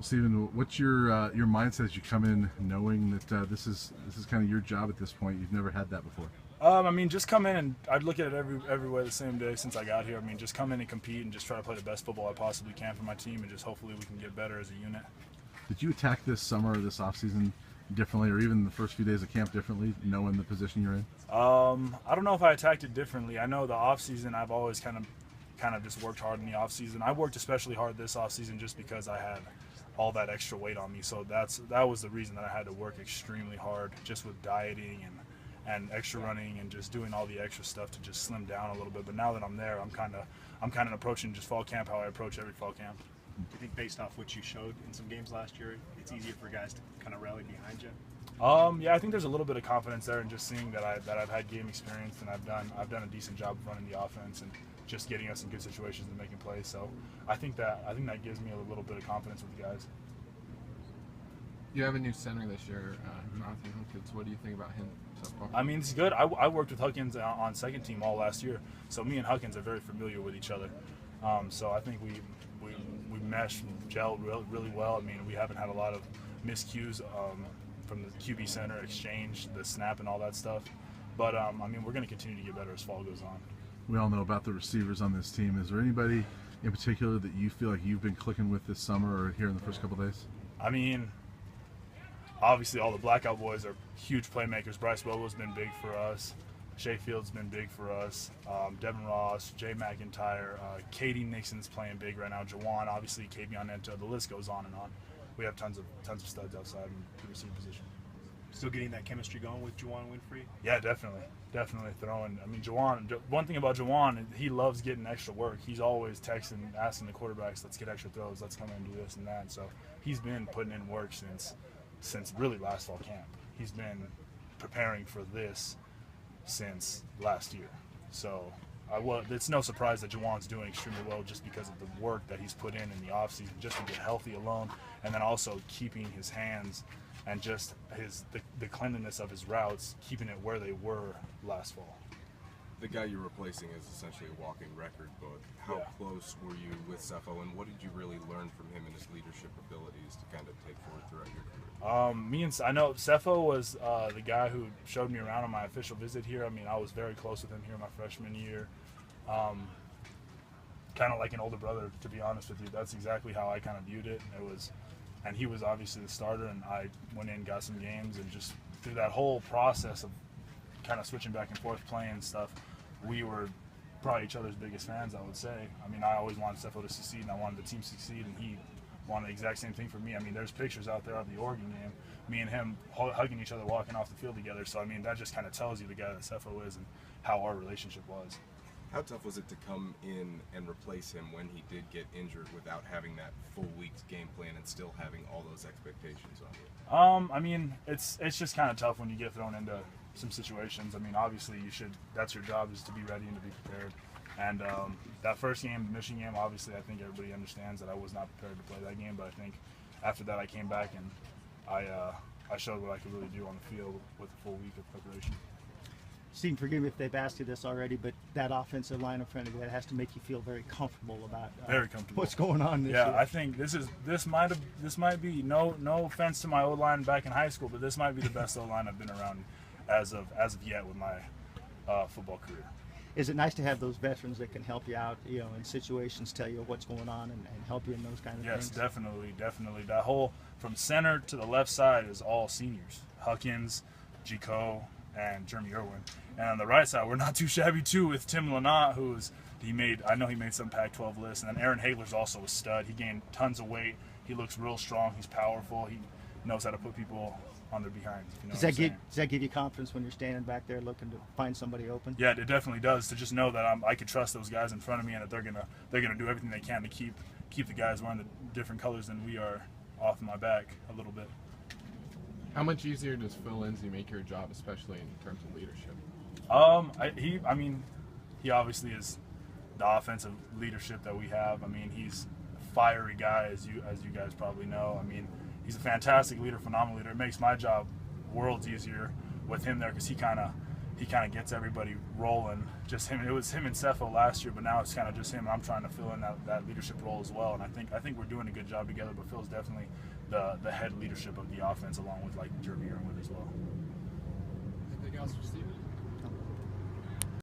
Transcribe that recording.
Steven, what's your mindset as you come in knowing that this is kind of your job at this point? You've never had that before. I mean, just come in and I'd look at it every way the same day since I got here. I mean, just come in and compete and just try to play the best football I possibly can for my team, and just hopefully we can get better as a unit. Did you attack this summer or this offseason differently, or even the first few days of camp differently, knowing the position you're in? I don't know if I attacked it differently. I know the offseason I've always kind of just worked hard in the offseason. I worked especially hard this offseason just because I had all that extra weight on me. So that was the reason that I had to work extremely hard, just with dieting and extra running and just doing all the extra stuff to just slim down a little bit. But now that I'm there, I'm kind of approaching just fall camp how I approach every fall camp. Do you think, based off what you showed in some games last year, it's easier for guys to kind of rally behind you? Yeah, I think there's a little bit of confidence there in just seeing that I've had game experience, and I've done a decent job of running the offense and just getting us in good situations and making plays. So I think that gives me a little bit of confidence with the guys. You have a new center this year, Jonathan Huckins. What do you think about him so far? I mean, he's good. I worked with Huckins on second team all last year, so me and Huckins are very familiar with each other. So I think we mesh and gel really well. I mean, we haven't had a lot of miscues from the QB center exchange, the snap, and all that stuff. But I mean, we're going to continue to get better as fall goes on. We all know about the receivers on this team. Is there anybody in particular that you feel like you've been clicking with this summer or here in the first couple of days? I mean, obviously all the Blackout boys are huge playmakers. Bryce Bobo's been big for us. Shea Field's been big for us. Devin Ross, Jay McIntyre, Katie Nixon's playing big right now. Jawan, obviously, Kavion Enta. The list goes on and on. We have tons of studs outside in the receiver position. Still getting that chemistry going with Juwan Winfrey? Yeah, definitely throwing. I mean, one thing about Jawan, he loves getting extra work. He's always texting, asking the quarterbacks, let's get extra throws, let's come in and do this and that. So he's been putting in work since really last fall camp. He's been preparing for this since last year. So it's no surprise that Jawan's doing extremely well just because of the work that he's put in the offseason just to get healthy alone, and then also keeping his hands and just the cleanliness of his routes, keeping it where they were last fall. The guy you're replacing is essentially a walking record book. How close were you with Cepho, and what did you really learn from him and his leadership abilities to kind of take forward throughout your career? I know Cepho was the guy who showed me around on my official visit here. I mean, I was very close with him here my freshman year. Kind of like an older brother, to be honest with you. That's exactly how I kind of viewed it. And he was obviously the starter, and I went in, got some games, and just through that whole process of kind of switching back and forth playing and stuff, we were probably each other's biggest fans, I would say. I mean, I always wanted Cepho to succeed, and I wanted the team to succeed, and he wanted the exact same thing for me. I mean, there's pictures out there of the Oregon game, me and him hugging each other, walking off the field together. So, I mean, that just kind of tells you the guy that Cepho is and how our relationship was. How tough was it to come in and replace him when he did get injured without having that full week's game plan and still having all those expectations on you? I mean, it's just kind of tough when you get thrown into some situations. I mean, obviously that's your job, is to be ready and to be prepared. And that first game, the Michigan game, obviously I think everybody understands that I was not prepared to play that game. But I think after that I came back and I showed what I could really do on the field with a full week of preparation. Steve, forgive me if they've asked you this already, but that offensive line in front of you, that has to make you feel very comfortable about very comfortable. What's going on this year. Yeah, I think this might be no offense to my O-line back in high school, but this might be the best O-line I've been around as of yet with my football career. Is it nice to have those veterans that can help you out, in situations, tell you what's going on and help you in those kind of things? Yes, definitely. That whole from center to the left side is all seniors. Huckins, Gico, and Jeremy Irwin. And on the right side, we're not too shabby too with Tim Lynott, he made some Pac-12 lists. And then Aaron Hagler's also a stud. He gained tons of weight. He looks real strong. He's powerful. He knows how to put people on their behinds. If you know does that give you confidence when you're standing back there looking to find somebody open? Yeah, it definitely does. To just know that I could trust those guys in front of me, and that they're gonna do everything they can to keep the guys wearing the different colors than we are off my back a little bit. How much easier does Phil Lindsay make your job, especially in terms of leadership? He obviously is the offensive leadership that we have. I mean, he's a fiery guy, as you guys probably know. I mean, he's a fantastic leader, phenomenal leader. It makes my job worlds easier with him there, because he kind of he kind of gets everybody rolling. Just him. It was him and Cepho last year, but now it's kind of just him. I'm trying to fill in that leadership role as well, and I think we're doing a good job together. But Phil's definitely the head leadership of the offense, along with like Jeremy Irwin as well.